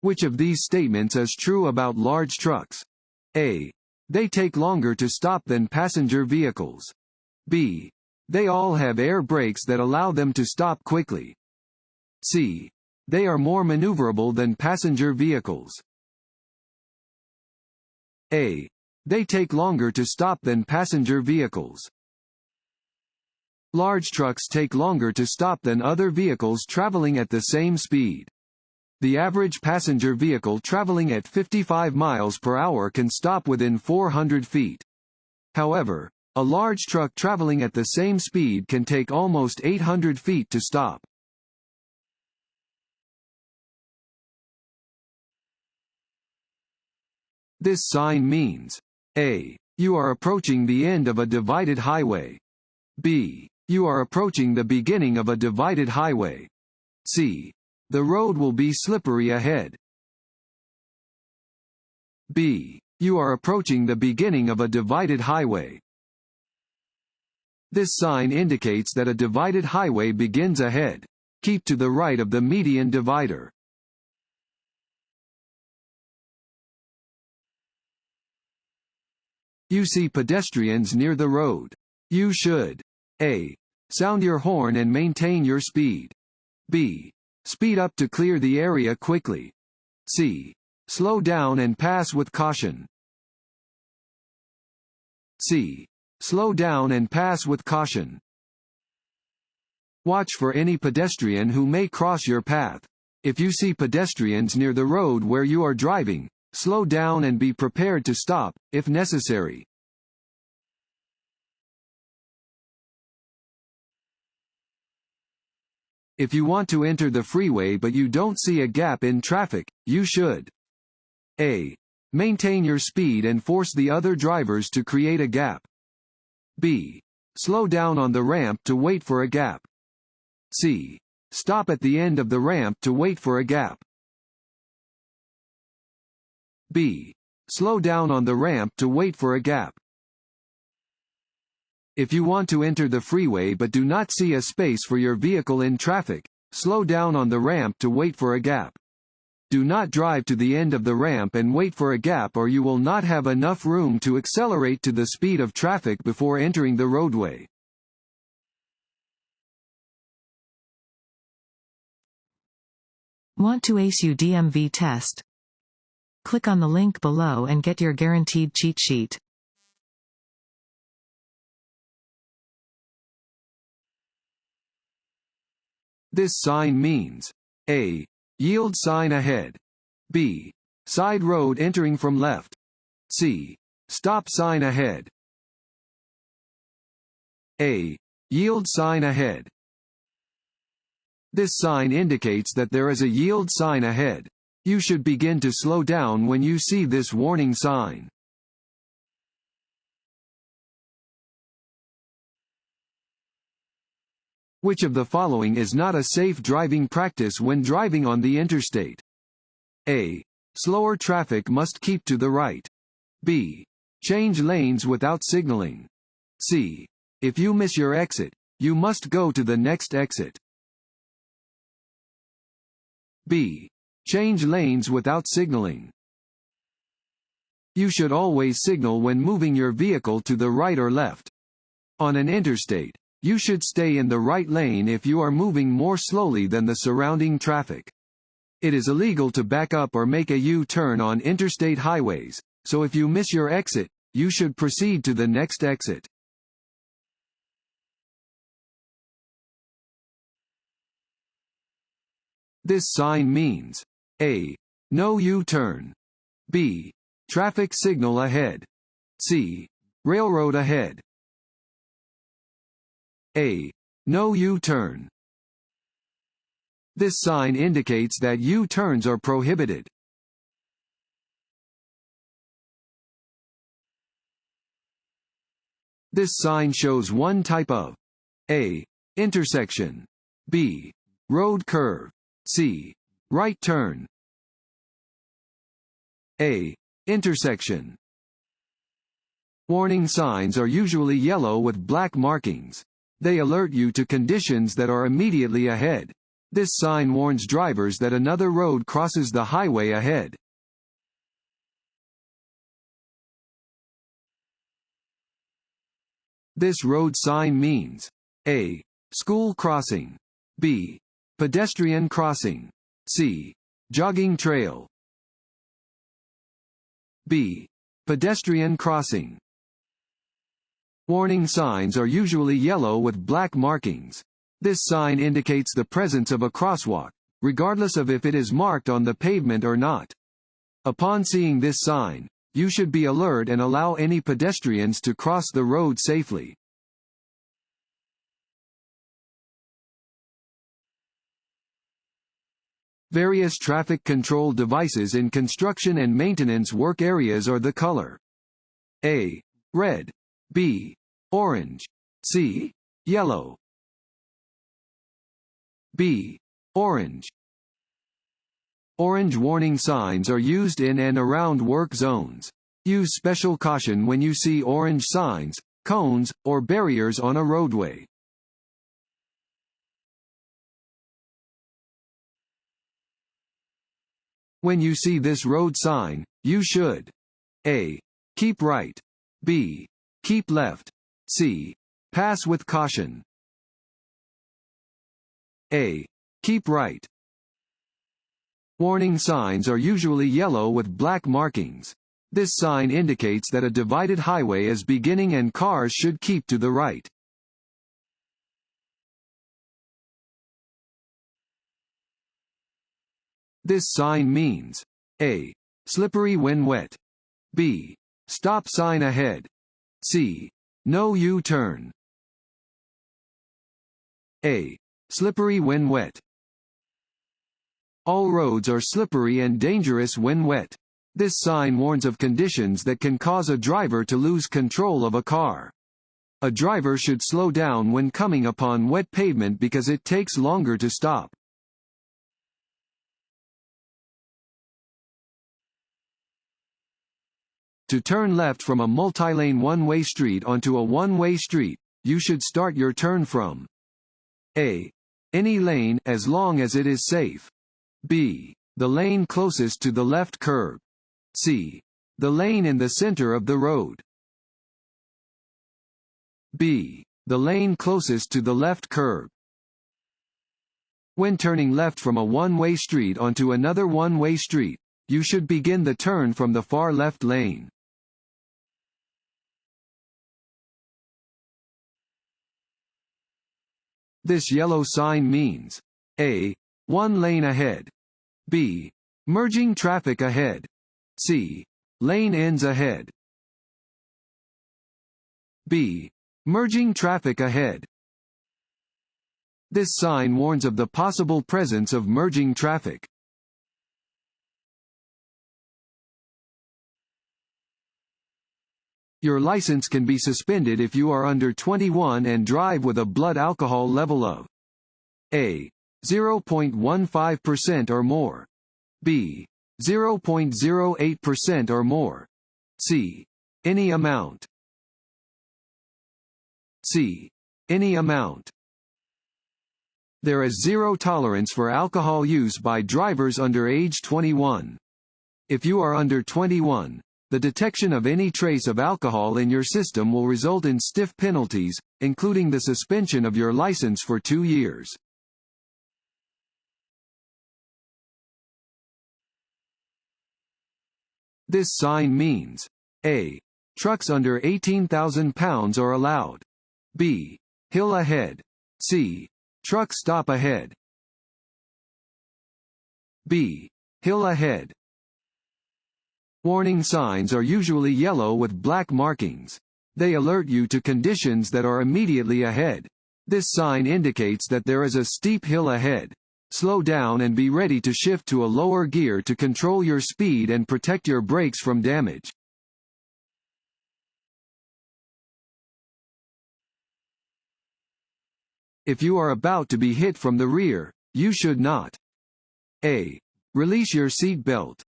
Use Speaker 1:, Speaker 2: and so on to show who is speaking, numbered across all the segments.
Speaker 1: Which of these statements is true about large trucks? A. They take longer to stop than passenger vehicles. B. They all have air brakes that allow them to stop quickly. C. They are more maneuverable than passenger vehicles. A. They take longer to stop than passenger vehicles. Large trucks take longer to stop than other vehicles traveling at the same speed. The average passenger vehicle traveling at 55 miles per hour can stop within 400 feet. However, a large truck traveling at the same speed can take almost 800 feet to stop. This sign means A. You are approaching the end of a divided highway. B. You are approaching the beginning of a divided highway. C. The road will be slippery ahead. B. You are approaching the beginning of a divided highway. This sign indicates that a divided highway begins ahead. Keep to the right of the median divider. You see pedestrians near the road. You should A. Sound your horn and maintain your speed. B. Speed up to clear the area quickly. C. Slow down and pass with caution. C. Slow down and pass with caution. Watch for any pedestrian who may cross your path. If you see pedestrians near the road where you are driving, slow down and be prepared to stop, if necessary. If you want to enter the freeway but you don't see a gap in traffic, you should A. Maintain your speed and force the other drivers to create a gap. B. Slow down on the ramp to wait for a gap. C. Stop at the end of the ramp to wait for a gap. B. Slow down on the ramp to wait for a gap. If you want to enter the freeway but do not see a space for your vehicle in traffic, slow down on the ramp to wait for a gap. Do not drive to the end of the ramp and wait for a gap, or you will not have enough room to accelerate to the speed of traffic before entering the roadway.
Speaker 2: Want to ace your DMV test? Click on the link below and get your guaranteed cheat sheet.
Speaker 1: This sign means A. Yield sign ahead. B. Side road entering from left. C. Stop sign ahead. A. Yield sign ahead. This sign indicates that there is a yield sign ahead. You should begin to slow down when you see this warning sign. Which of the following is not a safe driving practice when driving on the interstate? A. Slower traffic must keep to the right. B. Change lanes without signaling. C. If you miss your exit, you must go to the next exit. B. Change lanes without signaling. You should always signal when moving your vehicle to the right or left. On an interstate, you should stay in the right lane if you are moving more slowly than the surrounding traffic. It is illegal to back up or make a U-turn on interstate highways, so if you miss your exit, you should proceed to the next exit. This sign means A. No U-turn. B. Traffic signal ahead. C. Railroad ahead. A. No U-turn. This sign indicates that U-turns are prohibited. This sign shows one type of A. Intersection. B. Road curve. C. Right turn. A. Intersection. Warning signs are usually yellow with black markings. They alert you to conditions that are immediately ahead. This sign warns drivers that another road crosses the highway ahead. This road sign means A. School crossing. B. Pedestrian crossing. C. Jogging trail. B. Pedestrian crossing. Warning signs are usually yellow with black markings. This sign indicates the presence of a crosswalk, regardless of if it is marked on the pavement or not. Upon seeing this sign, you should be alert and allow any pedestrians to cross the road safely. Various traffic control devices in construction and maintenance work areas are the color A. Red. B. Orange. C. Yellow. B. Orange. Orange warning signs are used in and around work zones. Use special caution when you see orange signs, cones, or barriers on a roadway. When you see this road sign, you should A. Keep right. B. Keep left. C. Pass with caution. A. Keep right. Warning signs are usually yellow with black markings. This sign indicates that a divided highway is beginning and cars should keep to the right. This sign means A. Slippery when wet. B. Stop sign ahead. C. No U-turn. A. Slippery when wet. All roads are slippery and dangerous when wet. This sign warns of conditions that can cause a driver to lose control of a car. A driver should slow down when coming upon wet pavement because it takes longer to stop. To turn left from a multi-lane one-way street onto a one-way street, you should start your turn from A. Any lane, as long as it is safe. B. The lane closest to the left curb. C. The lane in the center of the road. B. The lane closest to the left curb. When turning left from a one-way street onto another one-way street, you should begin the turn from the far left lane. This yellow sign means A. One lane ahead. B. Merging traffic ahead. C. Lane ends ahead. B. Merging traffic ahead. This sign warns of the possible presence of merging traffic. Your license can be suspended if you are under 21 and drive with a blood alcohol level of A. 0.15% or more. B. 0.08% or more. C. Any amount. C. Any amount. There is zero tolerance for alcohol use by drivers under age 21. If you are under 21, the detection of any trace of alcohol in your system will result in stiff penalties, including the suspension of your license for 2 years. This sign means A. Trucks under 18,000 pounds are allowed. B. Hill ahead. C. Truck stop ahead. B. Hill ahead. Warning signs are usually yellow with black markings. They alert you to conditions that are immediately ahead. This sign indicates that there is a steep hill ahead. Slow down and be ready to shift to a lower gear to control your speed and protect your brakes from damage. If you are about to be hit from the rear, you should not A. Release your seat belt.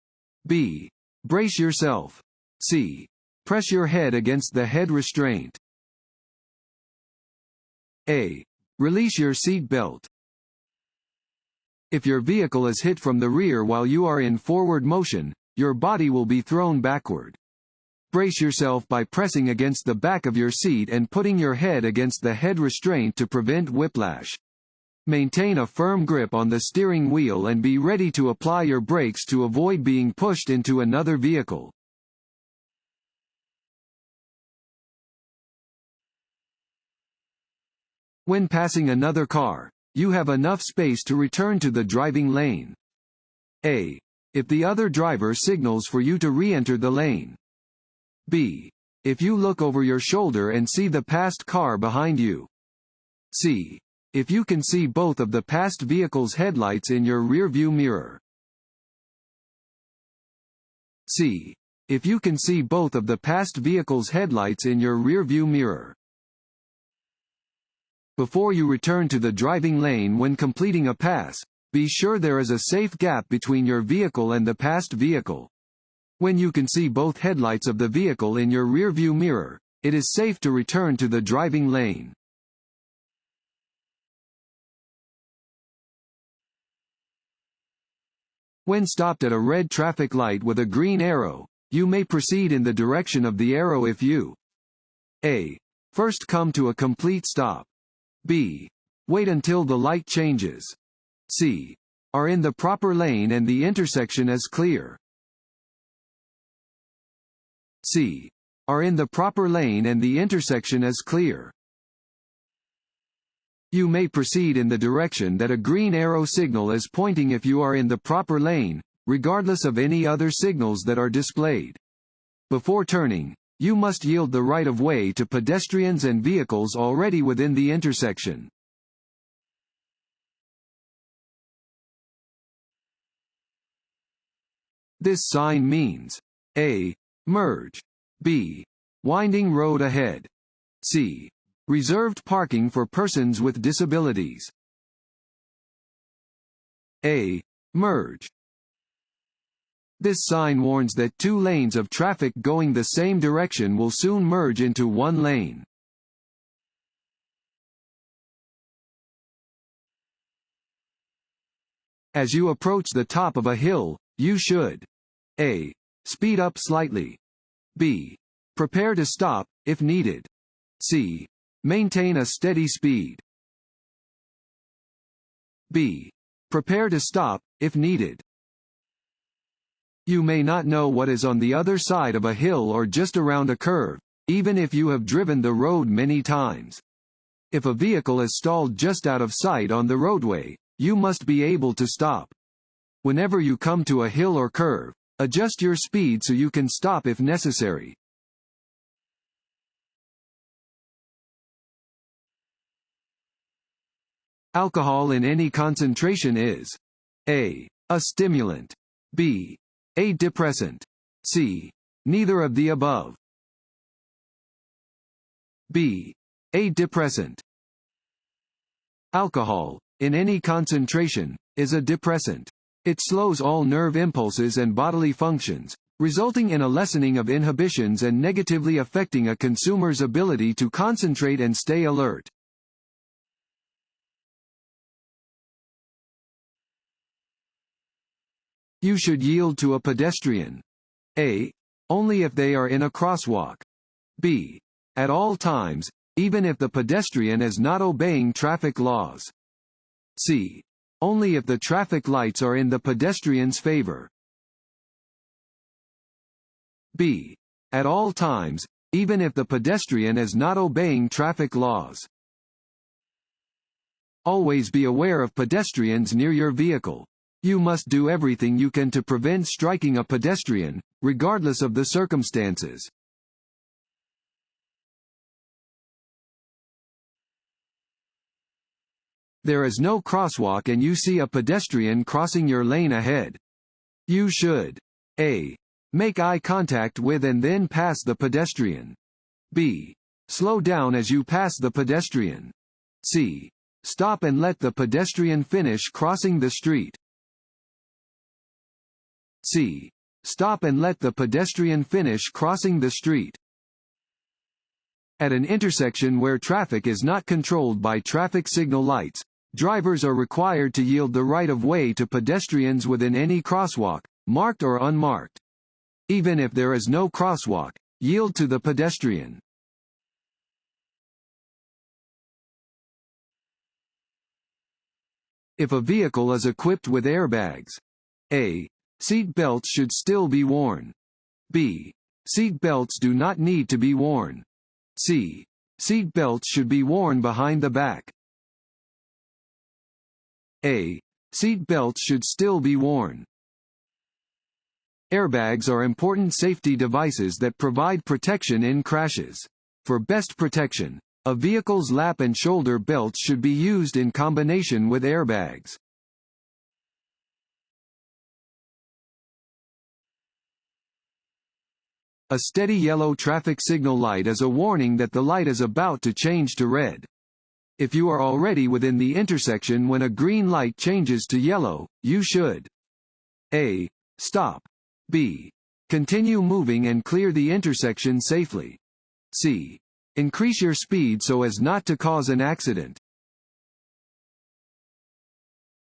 Speaker 1: B. Brace yourself. C. Press your head against the head restraint. A. Release your seat belt. If your vehicle is hit from the rear while you are in forward motion, your body will be thrown backward. Brace yourself by pressing against the back of your seat and putting your head against the head restraint to prevent whiplash. Maintain a firm grip on the steering wheel and be ready to apply your brakes to avoid being pushed into another vehicle. When passing another car, you have enough space to return to the driving lane. A. If the other driver signals for you to re-enter the lane. B. If you look over your shoulder and see the passed car behind you. C. If you can see both of the passed vehicle's headlights in your rearview mirror. C. If you can see both of the passed vehicle's headlights in your rearview mirror. Before you return to the driving lane when completing a pass, be sure there is a safe gap between your vehicle and the passed vehicle. When you can see both headlights of the vehicle in your rearview mirror, it is safe to return to the driving lane. When stopped at a red traffic light with a green arrow, you may proceed in the direction of the arrow if you A. First come to a complete stop. B. Wait until the light changes. C. Are in the proper lane and the intersection is clear. C. Are in the proper lane and the intersection is clear. You may proceed in the direction that a green arrow signal is pointing if you are in the proper lane, regardless of any other signals that are displayed. Before turning, you must yield the right of way to pedestrians and vehicles already within the intersection. This sign means A. Merge. B. Winding road ahead. C. Reserved parking for persons with disabilities. A. Merge. This sign warns that two lanes of traffic going the same direction will soon merge into one lane. As you approach the top of a hill, you should A. Speed up slightly. B. Prepare to stop, if needed. C. Maintain a steady speed. B. Prepare to stop, if needed. You may not know what is on the other side of a hill or just around a curve, even if you have driven the road many times. If a vehicle is stalled just out of sight on the roadway, you must be able to stop. Whenever you come to a hill or curve, adjust your speed so you can stop if necessary. Alcohol in any concentration is A. A stimulant. B. A depressant. C. Neither of the above. B. A depressant. Alcohol, in any concentration, is a depressant. It slows all nerve impulses and bodily functions, resulting in a lessening of inhibitions and negatively affecting a consumer's ability to concentrate and stay alert. You should yield to a pedestrian. A. Only if they are in a crosswalk. B. At all times, even if the pedestrian is not obeying traffic laws. C. Only if the traffic lights are in the pedestrian's favor. B. At all times, even if the pedestrian is not obeying traffic laws. Always be aware of pedestrians near your vehicle. You must do everything you can to prevent striking a pedestrian, regardless of the circumstances. There is no crosswalk and you see a pedestrian crossing your lane ahead. You should A. Make eye contact with and then pass the pedestrian. B. Slow down as you pass the pedestrian. C. Stop and let the pedestrian finish crossing the street. C. Stop and let the pedestrian finish crossing the street. At an intersection where traffic is not controlled by traffic signal lights, Drivers are required to yield the right-of-way to pedestrians within any crosswalk, marked or unmarked. Even if there is no crosswalk, yield to the pedestrian. If a vehicle is equipped with airbags, A. Seat belts should still be worn. B. Seat belts do not need to be worn. C. Seat belts should be worn behind the back. A. Seat belts should still be worn. Airbags are important safety devices that provide protection in crashes. For best protection, a vehicle's lap and shoulder belts should be used in combination with airbags. A steady yellow traffic signal light is a warning that the light is about to change to red. If you are already within the intersection when a green light changes to yellow, you should A. Stop. B. Continue moving and clear the intersection safely. C. Increase your speed so as not to cause an accident.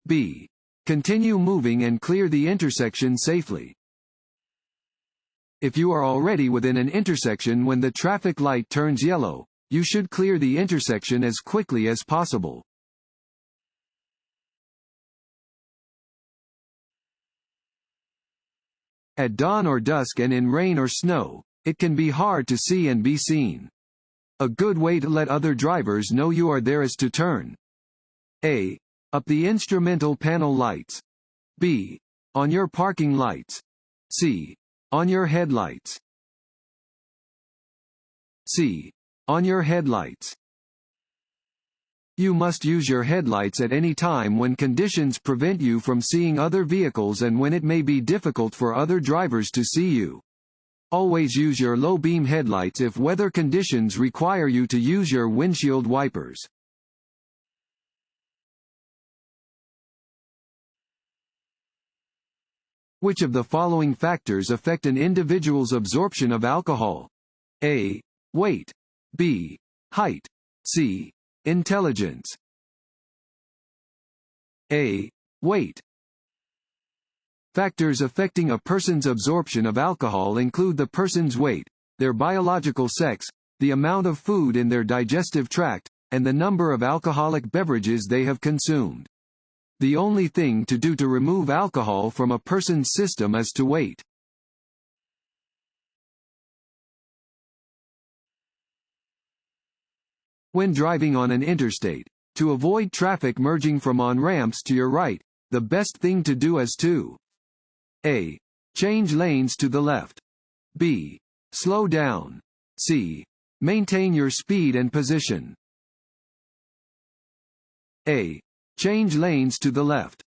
Speaker 1: B. Continue moving and clear the intersection safely. If you are already within an intersection when the traffic light turns yellow, you should clear the intersection as quickly as possible. At dawn or dusk and in rain or snow, it can be hard to see and be seen. A good way to let other drivers know you are there is to turn A. Up the instrumental panel lights. B. On your parking lights. C. On your headlights. C. On your headlights. You must use your headlights at any time when conditions prevent you from seeing other vehicles and when it may be difficult for other drivers to see you. Always use your low-beam headlights if weather conditions require you to use your windshield wipers. Which of the following factors affect an individual's absorption of alcohol? A. Weight. B. Height. C. Intelligence. A. Weight. Factors affecting a person's absorption of alcohol include the person's weight, their biological sex, the amount of food in their digestive tract, and the number of alcoholic beverages they have consumed. The only thing to do to remove alcohol from a person's system is to wait. When driving on an interstate, to avoid traffic merging from on-ramps to your right, the best thing to do is to A. Change lanes to the left. B. Slow down. C. Maintain your speed and position. A. Change lanes to the left.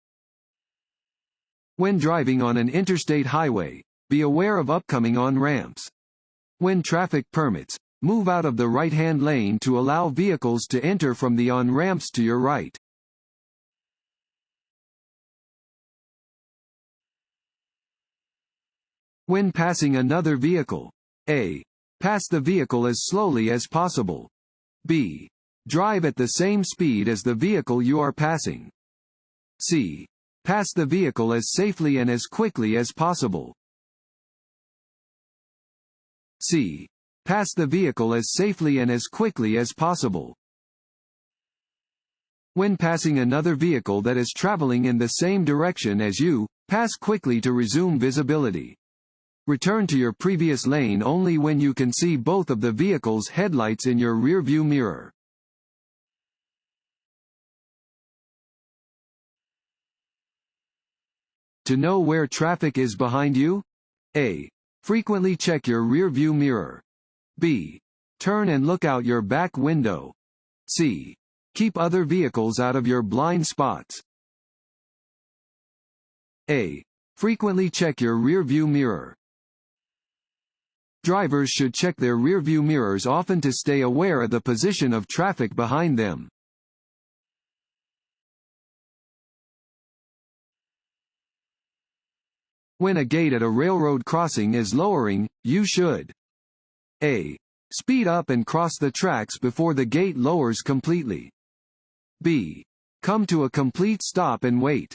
Speaker 1: When driving on an interstate highway, be aware of upcoming on-ramps. When traffic permits, move out of the right-hand lane to allow vehicles to enter from the on-ramps to your right. When passing another vehicle, A. Pass the vehicle as slowly as possible. B. Drive at the same speed as the vehicle you are passing. C. Pass the vehicle as safely and as quickly as possible. C. Pass the vehicle as safely and as quickly as possible. When passing another vehicle that is traveling in the same direction as you, pass quickly to resume visibility. Return to your previous lane only when you can see both of the vehicle's headlights in your rearview mirror. To know where traffic is behind you? A. Frequently check your rearview mirror. B. Turn and look out your back window. C. Keep other vehicles out of your blind spots. A. Frequently check your rearview mirror. Drivers should check their rearview mirrors often to stay aware of the position of traffic behind them. When a gate at a railroad crossing is lowering, you should A. Speed up and cross the tracks before the gate lowers completely. B. Come to a complete stop and wait.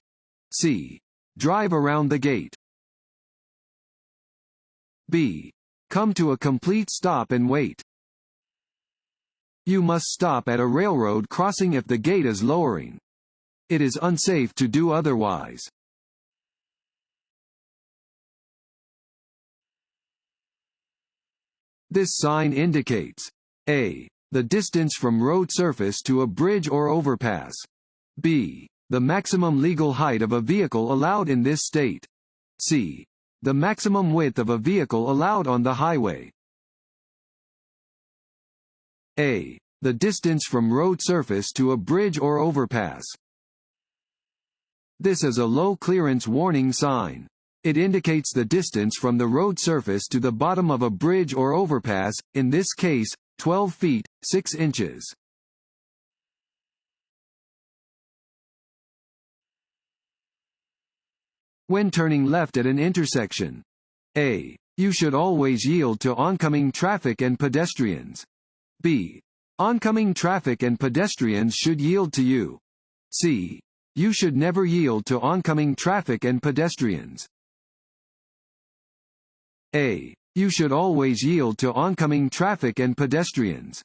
Speaker 1: C. Drive around the gate. B. Come to a complete stop and wait. You must stop at a railroad crossing if the gate is lowering. It is unsafe to do otherwise. This sign indicates A. The distance from road surface to a bridge or overpass. B. The maximum legal height of a vehicle allowed in this state. C. The maximum width of a vehicle allowed on the highway. A. The distance from road surface to a bridge or overpass. This is a low clearance warning sign. It indicates the distance from the road surface to the bottom of a bridge or overpass, in this case, 12 feet, 6 inches. When turning left at an intersection. A. You should always yield to oncoming traffic and pedestrians. B. Oncoming traffic and pedestrians should yield to you. C. You should never yield to oncoming traffic and pedestrians. A. You should always yield to oncoming traffic and pedestrians.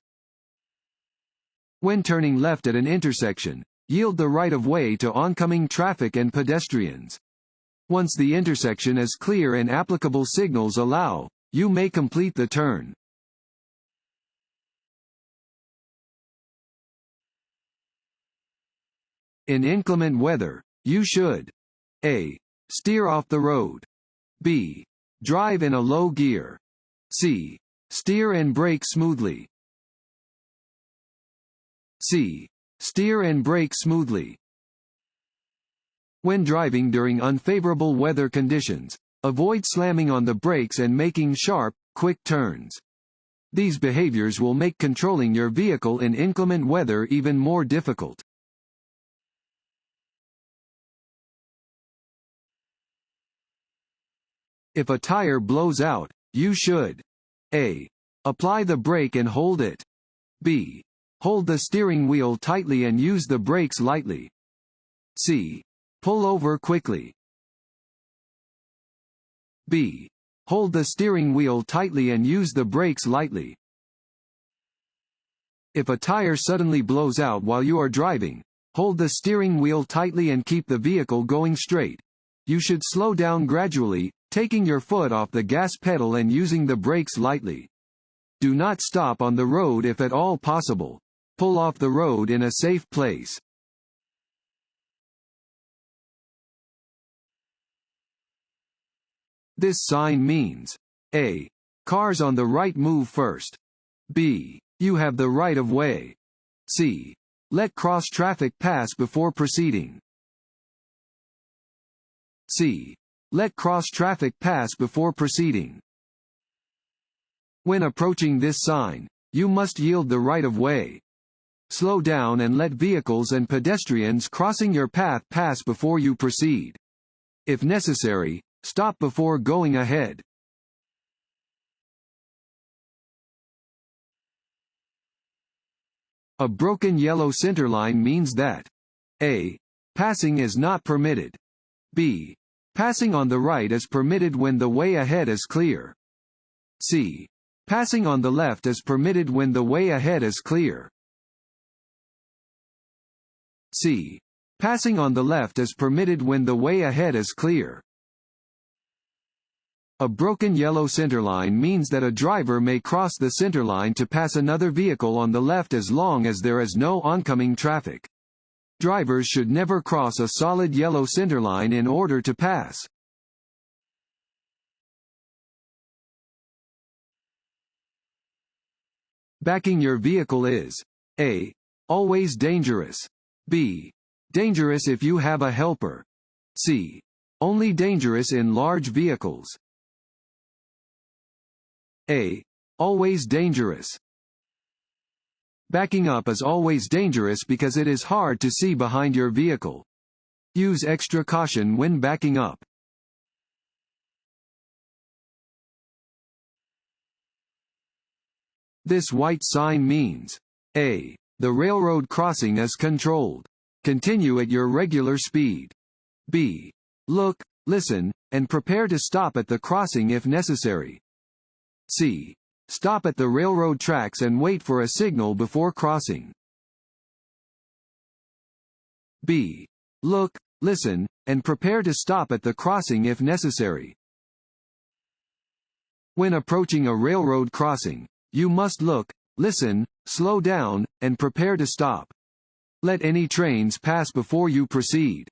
Speaker 1: When turning left at an intersection, yield the right-of-way to oncoming traffic and pedestrians. Once the intersection is clear and applicable signals allow, you may complete the turn. In inclement weather, you should A. Steer off the road. B. Drive in a low gear. C. Steer and brake smoothly. C. Steer and brake smoothly. When driving during unfavorable weather conditions, avoid slamming on the brakes and making sharp, quick turns. These behaviors will make controlling your vehicle in inclement weather even more difficult. If a tire blows out, you should A. Apply the brake and hold it. B. Hold the steering wheel tightly and use the brakes lightly. C. Pull over quickly. B. Hold the steering wheel tightly and use the brakes lightly. If a tire suddenly blows out while you are driving, hold the steering wheel tightly and keep the vehicle going straight. You should slow down gradually, taking your foot off the gas pedal and using the brakes lightly. Do not stop on the road if at all possible. Pull off the road in a safe place. This sign means A. Cars on the right move first. B. You have the right of way. C. Let cross traffic pass before proceeding. C. Let cross traffic pass before proceeding. When approaching this sign, you must yield the right of way. Slow down and let vehicles and pedestrians crossing your path pass before you proceed. If necessary, stop before going ahead. A broken yellow centerline means that A. Passing is not permitted. B. Passing on the right is permitted when the way ahead is clear. C. Passing on the left is permitted when the way ahead is clear. C. Passing on the left is permitted when the way ahead is clear. A broken yellow centerline means that a driver may cross the centerline to pass another vehicle on the left as long as there is no oncoming traffic. Drivers should never cross a solid yellow centerline in order to pass. Backing your vehicle is A. Always dangerous. B. Dangerous if you have a helper. C. Only dangerous in large vehicles. A. Always dangerous. Backing up is always dangerous because it is hard to see behind your vehicle. Use extra caution when backing up. This white sign means A. The railroad crossing is controlled. Continue at your regular speed. B. Look, listen, and prepare to stop at the crossing if necessary. C. Stop at the railroad tracks and wait for a signal before crossing. B. Look, listen, and prepare to stop at the crossing if necessary. When approaching a railroad crossing, you must look, listen, slow down, and prepare to stop. Let any trains pass before you proceed.